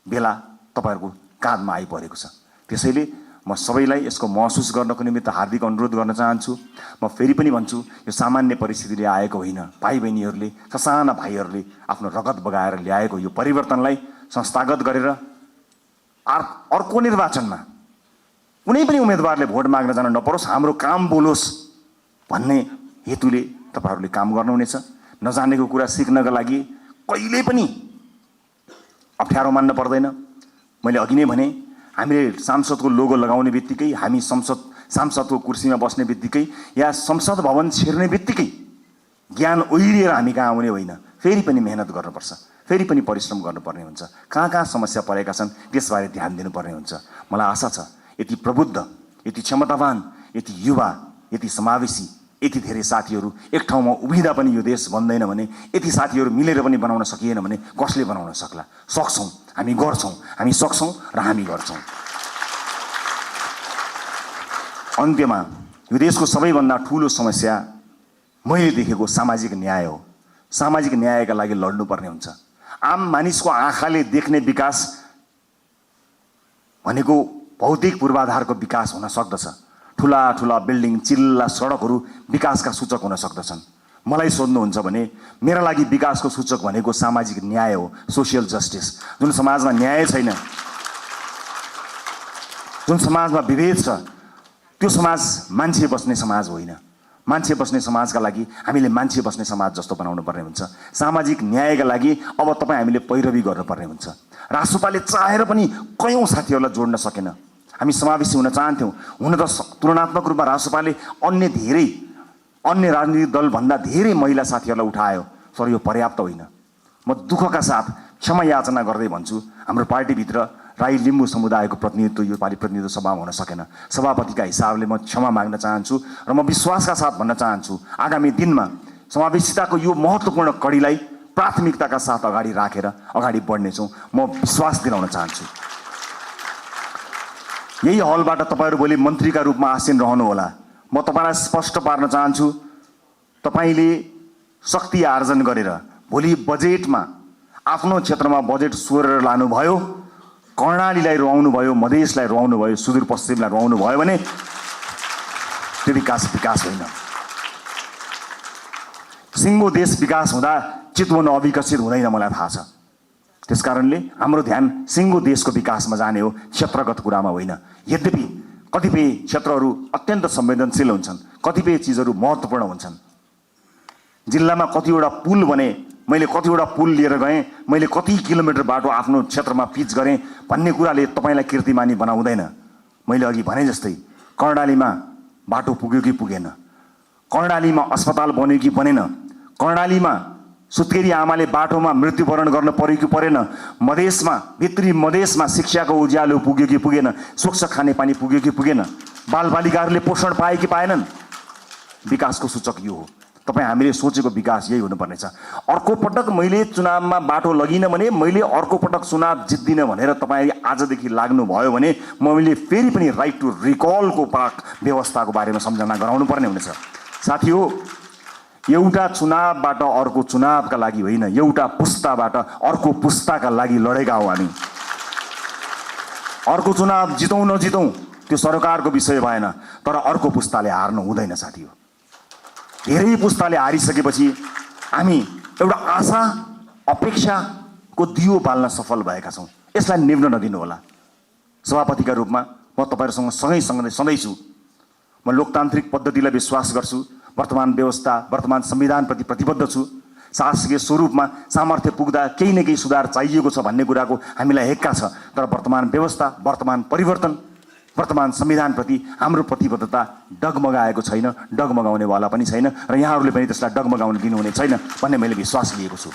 बेला तपाईँहरूको काँधमा आइपरेको छ। त्यसैले म सबैलाई यसको महसुस गर्नको निमित्त हार्दिक अनुरोध गर्न चाहन्छु। म फेरि पनि भन्छु, यो सामान्य परिस्थितिले आएको होइन। भाइ बहिनीहरूले, ससाना भाइहरूले आफ्नो रगत बगाएर ल्याएको यो परिवर्तनलाई संस्थागत गरेर अर्को निर्वाचनमा कुनै पनि उम्मेदवारले भोट माग्न जान नपरोस्, हाम्रो काम बोलोस् भन्ने हेतुले तपाईँहरूले काम गर्नुहुनेछ। नजानेको कुरा सिक्नका लागि कहिल्यै पनि अप्ठ्यारो मान्न पर्दैन। मैले अघि नै भने, हामीले सांसदको लोगो लगाउने बित्तिकै, हामी सांसदको कुर्सीमा बस्ने बित्तिकै या संसद भवन छिर्ने बित्तिकै ज्ञान ओहिरिएर हामी कहाँ आउने होइन। फेरि पनि मेहनत गर्नुपर्छ, फेरि पनि परिश्रम गर्नुपर्ने हुन्छ। कहाँ समस्या परेका छन् त्यसबारे ध्यान दिनुपर्ने हुन्छ। मलाई आशा छ यति प्रबुद्ध, यति क्षमतावान, यति युवा, यति समावेशी, यति धेरै साथीहरू एक ठाउँमा उभिँदा पनि यो देश बन्दैन भने, यति साथीहरू मिलेर पनि बनाउन सकिएन भने कसले बनाउन सक्ला? सक्छौँ, हामी गर्छौँ, हामी सक्छौँ र हामी गर्छौँ। अन्त्यमा यो देशको सबैभन्दा ठुलो समस्या मैले देखेको सामाजिक न्याय हो। सामाजिक न्यायका लागि लड्नुपर्ने हुन्छ। आम मानिसको आँखाले देख्ने विकास भनेको भौतिक पूर्वाधारको विकास हुन सक्दछ। ठुला ठुला बिल्डिङ, चिल्ला सडकहरू विकासका सूचक हुन सक्दछन्। मलाई सोध्नुहुन्छ भने मेरा लागि विकासको सूचक भनेको सामाजिक न्याय हो, सोसियल जस्टिस। जुन समाजमा न्याय छैन, जुन समाजमा विभेद छ, त्यो समाज मान्छे बस्ने समाज होइन। मान्छे बस्ने समाजका लागि हामीले मान्छे बस्ने समाज जस्तो बनाउनु पर्ने हुन्छ। सामाजिक न्यायका लागि अब तपाईँ हामीले पैरवी गर्नुपर्ने हुन्छ। रासोपाले चाहेर पनि कयौँ साथीहरूलाई जोड्न सकेन। हामी समावेशी हुन चाहन्थ्यौँ। हुन त तुलनात्मक रूपमा रासोपाले अन्य राजनीतिक दलभन्दा धेरै महिला साथीहरूलाई उठायो, तर यो पर्याप्त होइन। म दुःखका साथ क्षमा याचना गर्दै भन्छु, हाम्रो पार्टीभित्र राई लिम्बू समुदायको प्रतिनिधित्व यो पालि प्रतिनिधित्व सभामा हुन सकेन। सभापतिका हिसाबले म क्षमा माग्न चाहन्छु र म विश्वासका साथ भन्न चाहन्छु आगामी दिनमा समावेशिताको यो महत्त्वपूर्ण कडीलाई प्राथमिकताका साथ अगाडि राखेर अगाडि बढ्नेछौँ, म विश्वास दिलाउन चाहन्छु। यही हलबाट तपाईँहरू भोलि मन्त्रीका रूपमा आसीन रहनुहोला। म तपाईँलाई स्पष्ट पार्न चाहन्छु, तपाईँले शक्ति आर्जन गरेर भोलि बजेटमा आफ्नो क्षेत्रमा बजेट सोरेर लानुभयो, कर्णालीलाई रुवाउनु भयो, मधेसलाई रुवाउनु भयो, सुदूरपश्चिमलाई रुवाउनु भयो भने त्यो विकास होइन। सिङ्गो देश विकास हुँदा चितवन अविकसित हुँदैन, मलाई थाहा छ। त्यसकारणले हाम्रो ध्यान सिङ्गो देशको विकासमा जाने हो, क्षेत्रगत कुरामा होइन। यद्यपि कतिपय क्षेत्रहरू अत्यन्त संवेदनशील हुन्छन्, कतिपय चिजहरू महत्त्वपूर्ण हुन्छन्। जिल्लामा कतिवटा पुल बने, मैले कतिवटा पुल लिएर गएँ, मैले कति किलोमिटर बाटो आफ्नो क्षेत्रमा पिच गरेँ भन्ने कुराले तपाईँलाई कीर्तिमानी बनाउँदैन। मैले अघि भने जस्तै कर्णालीमा बाटो पुग्यो कि पुगेन, कर्णालीमा अस्पताल बन्यो कि बनेन, कर्णालीमा सुत्केरी आमाले बाटोमा मृत्युवरण गर्न पर्यो कि परेन, मधेसमा भित्री मधेसमा शिक्षाको उज्यालो पुग्यो कि पुगेन, स्वच्छ खानेपानी पुग्यो कि पुगेन, बालबालिकाहरूले पोषण पाए कि पाएनन्। विकासको सूचक यो हो। तपाईँ हामीले सोचेको विकास यही हुनुपर्नेछ। अर्को पटक मैले चुनावमा बाटो लगिनँ भने, मैले अर्को पटक चुनाव जित्दिनँ भनेर तपाईँ आजदेखि लाग्नुभयो भने मैले फेरि पनि राइट टु रिकलको व्यवस्थाको बारेमा सम्झना गराउनु पर्ने हुनेछ। साथी हो, एउटा चुनावबाट अर्को चुनावका लागि होइन, एउटा पुस्ताबाट अर्को पुस्ताका लागि लडेका हौँ हामी। अर्को चुनाव जितौँ नजितौँ त्यो सरकारको विषय भएन, तर अर्को पुस्ताले हार्नु हुँदैन साथी हो। धेरै पुस्ताले हारिसकेपछि हामी एउटा आशा अपेक्षाको दियो बाल्न सफल भएका छौँ। यसलाई निभ्न नदिनु होला। सभापतिका रूपमा म तपाईँहरूसँग सँगै सधैँ छु। म लोकतान्त्रिक पद्धतिलाई विश्वास गर्छु। वर्तमान व्यवस्था, वर्तमान संविधानप्रति प्रतिबद्ध छु। शासकीय स्वरूपमा सामर्थ्य पुग्दा केही न केही सुधार चाहिएको छ भन्ने कुराको हामीलाई हेक्का छ, तर वर्तमान व्यवस्था, वर्तमान परिवर्तन, वर्तमान संविधानप्रति हाम्रो प्रतिबद्धता डगमगाएको छैन, डगमगाउनेवाला पनि छैन र यहाँहरूले पनि त्यसलाई डगमगाउन दिनुहुने छैन भन्ने मैले विश्वास लिएको छु।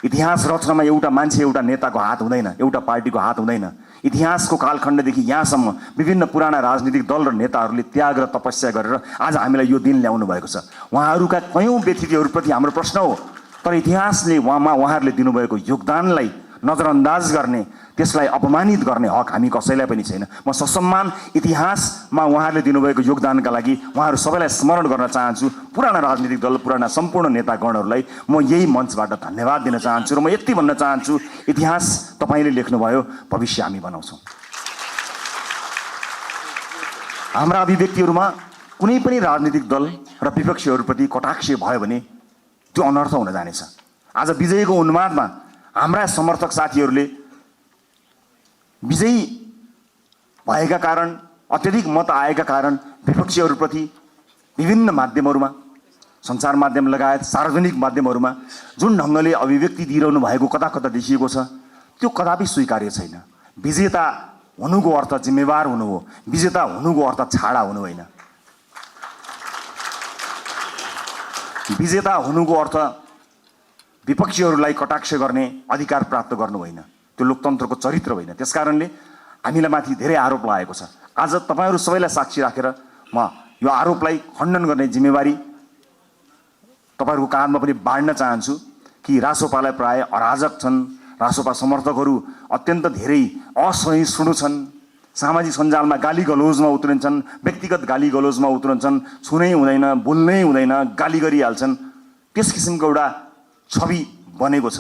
इतिहास रचनामा एउटा मान्छे, एउटा नेताको हात हुँदैन, एउटा पार्टीको हात हुँदैन। इतिहासको कालखण्डदेखि यहाँसम्म विभिन्न पुराना राजनीतिक दल र नेताहरूले त्याग र तपस्या गरेर आज हामीलाई यो दिन ल्याउनु भएको छ। उहाँहरूका कयौँ व्यक्तित्वहरूप्रति हाम्रो प्रश्न हो, तर इतिहासले उहाँहरूले दिनुभएको योगदानलाई नजरअन्दाज गर्ने, त्यसलाई अपमानित गर्ने हक हामी कसैलाई पनि छैन। म ससम्मान इतिहासमा उहाँहरूले दिनुभएको योगदानका लागि उहाँहरू सबैलाई स्मरण गर्न चाहन्छु। पुराना राजनीतिक दल, पुराना सम्पूर्ण नेतागणहरूलाई म यही मञ्चबाट धन्यवाद दिन चाहन्छु र म यति भन्न चाहन्छु, इतिहास तपाईँले लेख्नुभयो, भविष्य हामी बनाउँछौँ। हाम्रा अभिव्यक्तिहरूमा कुनै पनि राजनीतिक दल र विपक्षीहरूप्रति कटाक्ष भयो भने त्यो अनर्थ हुन जानेछ। आज विजयको उन्मादमा हाम्रा समर्थक साथीहरूले विजयी भएका कारण, अत्यधिक मत आएका कारण विपक्षीहरूप्रति विभिन्न माध्यमहरूमा, सञ्चार माध्यम लगायत सार्वजनिक माध्यमहरूमा जुन ढङ्गले अभिव्यक्ति दिइरहनु भएको कता कता देखिएको छ, त्यो कदापि स्वीकार्य छैन। विजेता हुनुको अर्थ जिम्मेवार हुनु हो, विजेता हुनुको अर्थ छाडा हुनु होइन। विजेता हुनुको अर्थ विपक्षीहरूलाई कटाक्ष गर्ने अधिकार प्राप्त गर्नु होइन, त्यो लोकतन्त्रको चरित्र होइन। त्यसकारणले हामीलाई माथि धेरै आरोप लागेको छ। आज तपाईँहरू सबैलाई साक्षी राखेर म यो आरोपलाई खण्डन गर्ने जिम्मेवारी तपाईँहरूको काँधमा पनि बाँड्न चाहन्छु कि रासोपालाई प्राय अराजक छन्, रासोपा समर्थकहरू अत्यन्त धेरै असहिष्णु छन्, सामाजिक सञ्जालमा गाली गलोजमा उत्रन्छन्, व्यक्तिगत गाली गलोजमा उत्रन्छन्, छुनै हुँदैन, बोल्नै हुँदैन, गाली गरिहाल्छन्। त्यस किसिमको एउटा छवि बनेको छ।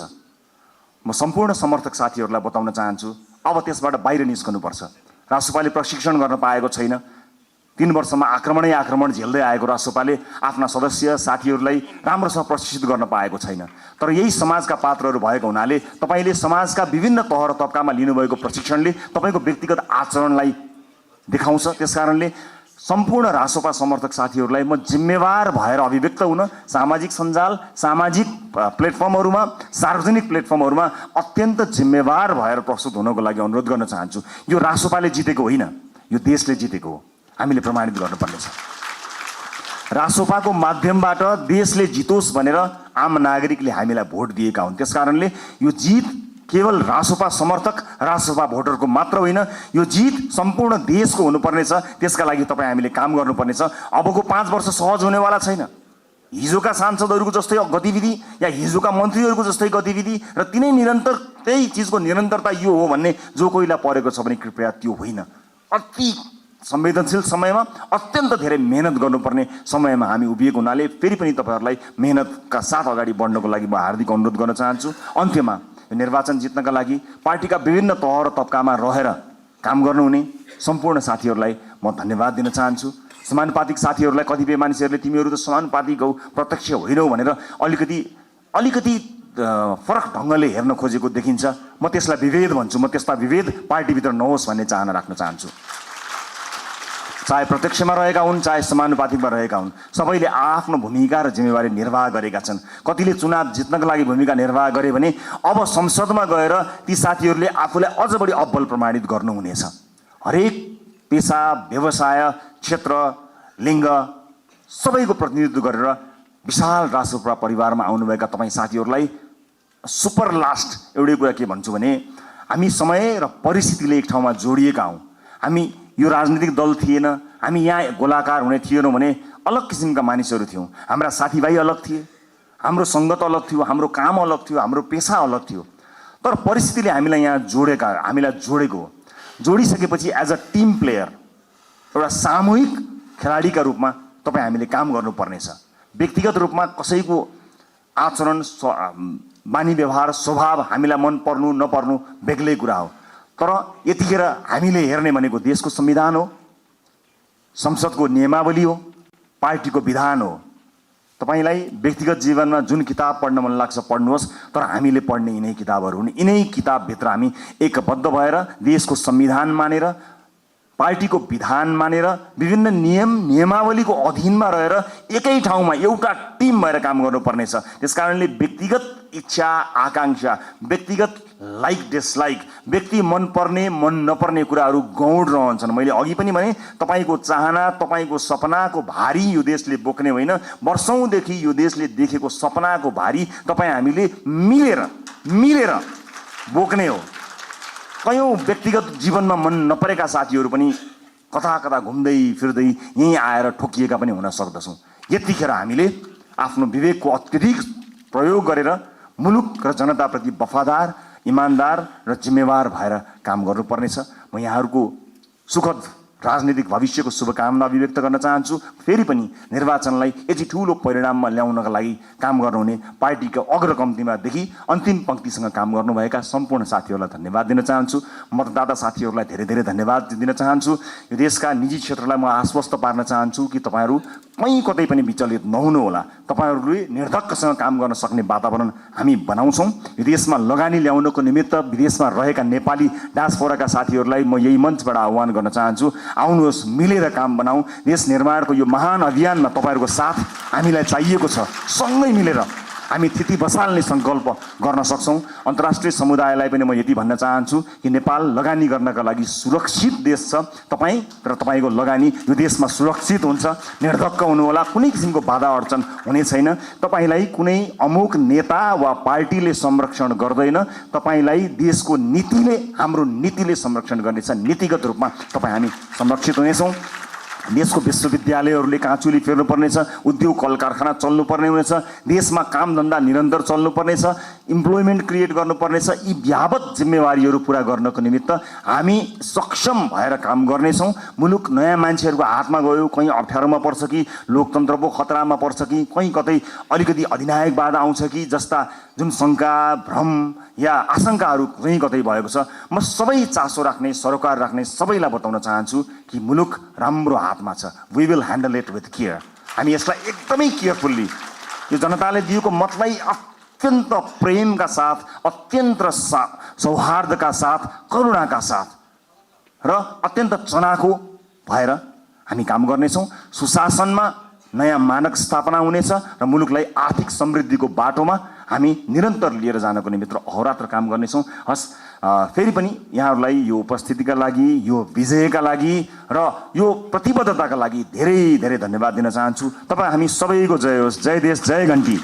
म सम्पूर्ण समर्थक साथीहरूलाई बताउन चाहन्छु, अब त्यसबाट बाहिर निस्कनुपर्छ। रासोपाले प्रशिक्षण गर्न पाएको छैन। 3 वर्षमा आक्रमण झेल्दै आएको रासोपाले आफ्ना सदस्य साथीहरूलाई राम्रोसँग प्रशिक्षित गर्न पाएको छैन। तर यही समाजका पात्रहरू भएको हुनाले तपाईँले समाजका विभिन्न तह र तबकामा लिनुभएको प्रशिक्षणले तपाईँको व्यक्तिगत आचरणलाई देखाउँछ। त्यसकारणले सम्पूर्ण रासोपा समर्थक साथीहरूलाई म जिम्मेवार भएर अभिव्यक्त हुन सामाजिक सञ्जाल, सामाजिक प्लेटफर्महरूमा, सार्वजनिक प्लेटफर्महरूमा अत्यन्त जिम्मेवार भएर प्रस्तुत हुनको लागि अनुरोध गर्न चाहन्छु। यो रासोपाले जितेको होइन, यो देशले जितेको हो। हामीले प्रमाणित गर्नुपर्नेछ। रासोपाको माध्यमबाट देशले जितोस् भनेर आम नागरिकले हामीलाई भोट दिएका हुन्। त्यसकारणले यो जित केवल रासोपा समर्थक, रासोपा भोटरको मात्र होइन, यो जित सम्पूर्ण देशको हुनुपर्नेछ। त्यसका लागि तपाईँ हामीले काम गर्नुपर्नेछ। अबको 5 वर्ष सहज हुनेवाला छैन। हिजोका सांसदहरूको जस्तै गतिविधि या हिजोका मन्त्रीहरूको जस्तै गतिविधि र तिनै निरन्तर त्यही चिजको निरन्तरता यो हो भन्ने जो कोहीलाई परेको छ भने कृपया त्यो होइन। अति संवेदनशील समयमा अत्यन्त धेरै मेहनत गर्नुपर्ने समयमा हामी उभिएको हुनाले फेरि पनि तपाईँहरूलाई मेहनतका साथ अगाडि बढ्नको लागि म हार्दिक अनुरोध गर्न चाहन्छु। अन्त्यमा निर्वाचन जित्नका लागि पार्टीका विभिन्न तह र तबकामा रहेर काम गर्नुहुने सम्पूर्ण साथीहरूलाई म धन्यवाद दिन चाहन्छु। समानुपातिक साथीहरूलाई कतिपय मानिसहरूले तिमीहरू त समानुपातिक हौ, प्रत्यक्ष होइनौ भनेर अलिकति फरक ढङ्गले हेर्न खोजेको देखिन्छ। म त्यसलाई विभेद भन्छु। म त्यस्ता विभेद पार्टीभित्र नहोस् भन्ने चाहना राख्न चाहन्छु। चाहे प्रत्यक्षमा रहेका हुन्, चाहे समानुपातिकमा रहेका हुन्, सबैले आफ्नो भूमिका र जिम्मेवारी निर्वाह गरेका छन्। कतिले चुनाव जित्नका लागि भूमिका निर्वाह गरे भने अब संसदमा गएर ती साथीहरूले आफूलाई अझ बढी अब्बल प्रमाणित गर्नुहुनेछ। हरेक पेसा, व्यवसाय, क्षेत्र, लिङ्ग सबैको प्रतिनिधित्व गरेर विशाल रासोपा परिवारमा आउनुभएका तपाईँ साथीहरूलाई सुपर लास्ट एउटै कुरा के भन्छु भने हामी समय र परिस्थितिले एक ठाउँमा जोडिएका हौँ। हामी यो राजनीतिक दल थिएन, हामी यहाँ गोलाकार हुने थिएनौँ भने अलग किसिमका मानिसहरू थियौँ। हाम्रा साथीभाइ अलग थिए, हाम्रो सङ्गत अलग थियो, हाम्रो काम अलग थियो, हाम्रो पेसा अलग थियो। तर परिस्थितिले हामीलाई यहाँ जोडेको हो। जोडिसकेपछि एज अ टिम प्लेयर, एउटा सामूहिक खेलाडीका रूपमा तपाईँ हामीले काम गर्नुपर्नेछ। व्यक्तिगत रूपमा कसैको आचरण, बानी व्यवहार, स्वभाव हामीलाई मन पर्नु नपर्नु बेग्लै कुरा हो। तर यतिखेर हामीले हेर्ने भनेको देशको संविधान हो, संसदको नियमावली हो, पार्टीको विधान हो। तपाईलाई व्यक्तिगत जीवनमा जुन किताब पढ्न मन लाग्छ पढ्नुहोस्, तर हामीले पढ्ने यिनै किताबहरू हुन्। यिनै किताबभित्र हामी एकबद्ध भएर देशको संविधान मानेर, पार्टीको विधान मानेर, विभिन्न नियमावलीको अधीनमा रहेर एकै ठाउँमा एउटा टिम भएर काम गर्नुपर्नेछ। त्यसकारणले व्यक्तिगत इच्छा आकाङ्क्षा, व्यक्तिगत लाइक डिसलाइक, व्यक्ति मनपर्ने मन नपर्ने कुराहरू गौण रहन्छन्। मैले अघि पनि भने तपाईँको चाहना, तपाईँको सपनाको भारी यो देशले बोक्ने होइन, वर्षौँदेखि यो देशले देखेको सपनाको भारी तपाईँ हामीले मिलेर बोक्ने हो। कयौँ व्यक्तिगत जीवनमा मन नपरेका साथीहरू पनि कता घुम्दै फिर्दै यहीँ आएर ठोकिएका पनि हुन सक्दछौँ। यतिखेर हामीले आफ्नो विवेकको अत्यधिक प्रयोग गरेर मुलुक र जनताप्रति वफादार, इमान्दार र जिम्मेवार भएर काम गर्नुपर्नेछ। म यहाँहरूको सुखद राजनीतिक भविष्यको शुभकामना अभिव्यक्त गर्न चाहन्छु। फेरि पनि निर्वाचनलाई यति ठुलो परिणाममा ल्याउनका लागि काम गर्नुहुने पार्टीको अग्रकम्तीमादेखि अन्तिम पङ्क्तिसँग काम गर्नुभएका सम्पूर्ण साथीहरूलाई धन्यवाद दिन चाहन्छु। मतदाता साथीहरूलाई धेरै धेरै धन्यवाद दिन चाहन्छु। यो देशका निजी क्षेत्रलाई म आश्वस्त पार्न चाहन्छु कि तपाईँहरू कहीँ कतै पनि विचलित नहुनुहोला। तपाईँहरूले निर्धक्कसँग काम गर्न सक्ने वातावरण हामी बनाउँछौँ। यो देशमा लगानी ल्याउनको निमित्त विदेशमा रहेका नेपाली डायस्पोराका साथीहरूलाई म यही मञ्चबाट आह्वान गर्न चाहन्छु, आउनुहोस्, मिलेर काम बनाऊ। देश निर्माणको यो महान अभियानमा तपाईँहरूको साथ हामीलाई चाहिएको छ। सँगै मिलेर हामी थिति बसाल्ने सङ्कल्प गर्न सक्छौँ। अन्तर्राष्ट्रिय समुदायलाई पनि म यति भन्न चाहन्छु कि नेपाल लगानी गर्नका लागि सुरक्षित देश छ। तपाईँ र तपाईँको लगानी यो देशमा सुरक्षित हुन्छ। निर्धक्क हुनुहोला, कुनै किसिमको बाधा अडचन हुने छैन। तपाईँलाई कुनै अमुक नेता वा पार्टीले संरक्षण गर्दैन, तपाईँलाई देशको नीतिले, हाम्रो नीतिले संरक्षण गर्नेछ। नीतिगत रूपमा तपाईँ हामी संरक्षित हुनेछौँ। देशको विश्वविद्यालयहरूले काँचुली फेर्नुपर्नेछ, उद्योग कल कारखाना चल्नुपर्ने हुनेछ, देशमा कामधन्दा निरन्तर चल्नुपर्नेछ, इम्प्लोइमेन्ट क्रिएट गर्नुपर्नेछ। यी व्यापक जिम्मेवारीहरू पुरा गर्नको निमित्त हामी सक्षम भएर काम गर्नेछौँ। मुलुक नयाँ मान्छेहरूको हातमा गयो, कहीँ अप्ठ्यारोमा पर्छ कि लोकतन्त्र पो खतरामा पर्छ कि कहीँ कतै अलिकति अधिनायकवाद आउँछ कि जस्ता जुन शङ्का, भ्रम या आशंकाहरू कहीँ कतै भएको छ, म सबै चासो राख्ने, सरोकार राख्ने सबैलाई बताउन चाहन्छु कि मुलुक राम्रो हातमा छ। We will handle it with care. हामी यसलाई एकदमै केयरफुल्ली, यो जनताले दिएको मतलाई अत्यन्त प्रेमका साथ, अत्यन्त सौहार्दका साथ, करुणाका साथ र अत्यन्त चनाखो भएर हामी काम गर्नेछौँ। सुशासनमा नयाँ मानक स्थापना हुनेछ र मुलुकलाई आर्थिक समृद्धिको बाटोमा हामी निरन्तर लिएर जानको निमित्त अहोरात्र काम गर्नेछौँ। हस्, फेरि पनि यहाँहरूलाई यो उपस्थितिका लागि, यो विजयका लागि र यो प्रतिबद्धताका लागि धेरै धेरै धन्यवाद दिन चाहन्छु। तपाईँ हामी सबैको जय होस्। जय देश, जय घन्टी।